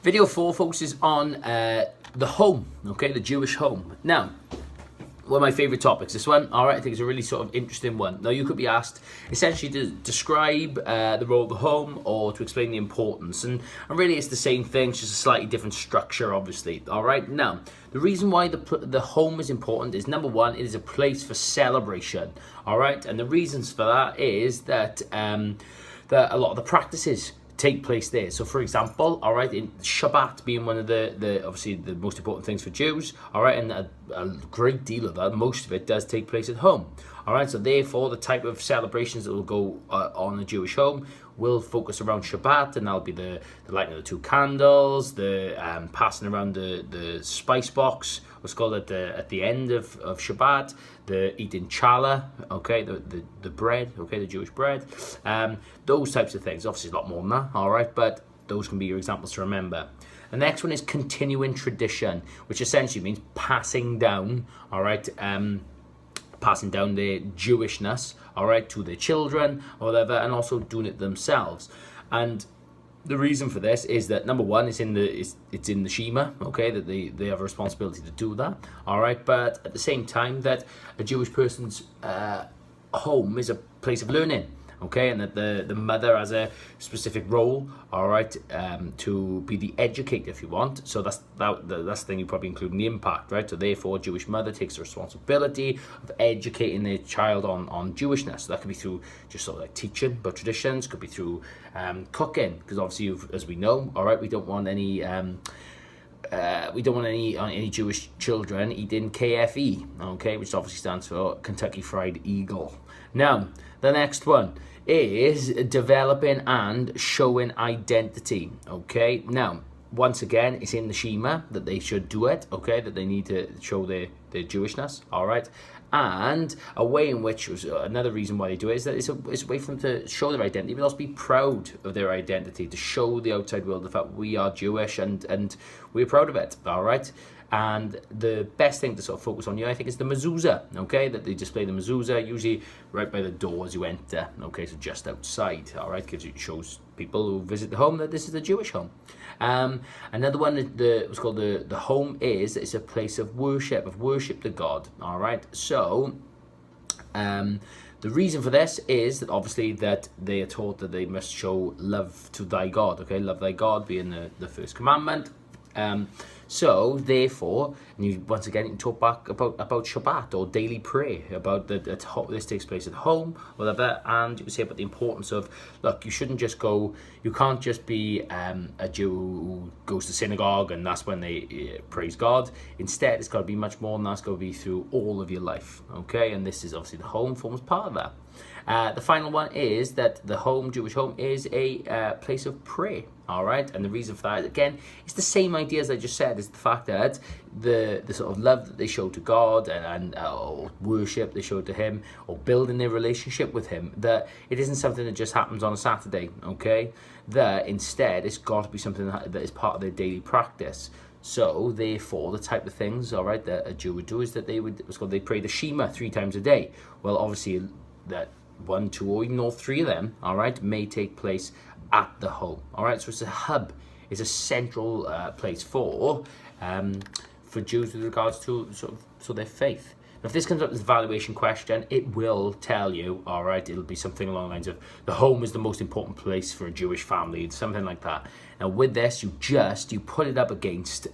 Video 4 focuses on the home, okay, the Jewish home. Now, one of my favourite topics, this one, all right, I think it's a really sort of interesting one. Now, you could be asked essentially to describe the role of the home or to explain the importance. And really, it's the same thing, it's just a slightly different structure, obviously, all right? Now, the reason why the home is important is, number one, it is a place for celebration, all right? And the reasons for that is that, that a lot of the practices take place there. So for example, all right, in Shabbat being one of the obviously the most important things for Jews, all right, and a great deal of that, most of it does take place at home, all right. So therefore, the type of celebrations that will go on a Jewish home will focus around Shabbat, and that'll be the lighting of the 2 candles, the passing around the spice box, what's called at the end of Shabbat, the eating challah, okay, the bread, okay, the Jewish bread, those types of things. Obviously, a lot more than that, all right, but those can be your examples to remember. The next one is continuing tradition, which essentially means passing down, all right, passing down their Jewishness, all right, to their children or whatever, and also doing it themselves. And the reason for this is that, number one, it's in the Shema, okay, that they have a responsibility to do that, all right, but at the same time that a Jewish person's home is a place of learning, okay, and that the mother has a specific role, all right, to be the educator, if you want. So that's the thing you probably include in the impact, right? So therefore, a Jewish mother takes the responsibility of educating their child on Jewishness. So that could be through just sort of like teaching about traditions, could be through cooking, because obviously, as we know, all right, we don't want any Jewish children eating KFE, okay, which obviously stands for Kentucky Fried Eagle. Now, the next one is developing and showing identity, okay? Now, once again, it's in the Shema that they should do it, okay, that they need to show their Jewishness, all right? And a way in which, was another reason why they do it, is that it's a way for them to show their identity, but also be proud of their identity, to show the outside world the fact we are Jewish and we're proud of it, all right? And the best thing to sort of focus on here, I think, is the mezuzah, okay? That they display the mezuzah, usually right by the door as you enter, okay? So just outside, all right? Shows people who visit the home that this is a Jewish home. Another one, what's called the home it's a place of worship to God, all right? So, the reason for this is that obviously that they are taught that they must show love to thy God, okay? Love thy God being the first commandment. So therefore, and you once again you can talk back about Shabbat or daily prayer, about this takes place at home, whatever, and you can say about the importance of, look, you can't just be a Jew who goes to synagogue and that's when they praise God. Instead, it's got to be much more than that. It's got to be through all of your life, okay? And this is obviously the home forms part of that. The final one is that the Jewish home, is a place of prayer, all right? And the reason for that, again, it's the same idea as I just said, is the fact that the sort of love that they show to God and or worship they show to Him, or building their relationship with Him, that it isn't something that just happens on a Saturday, okay? That instead, it's got to be something that is part of their daily practice. So, therefore, the type of things, all right, that a Jew would do is that they pray the Shema 3 times a day. Well, obviously, that 1, 2, or even all 3 of them, all right, may take place at the home, all right. So it's a hub, it's a central place for Jews with regards to so their faith. Now, if this comes up as a valuation question, it will tell you, all right, it'll be something along the lines of the home is the most important place for a Jewish family, something like that. Now, with this, you put it up against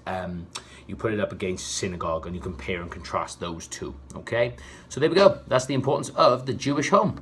synagogue, and you compare and contrast those two. Okay, so there we go. That's the importance of the Jewish home.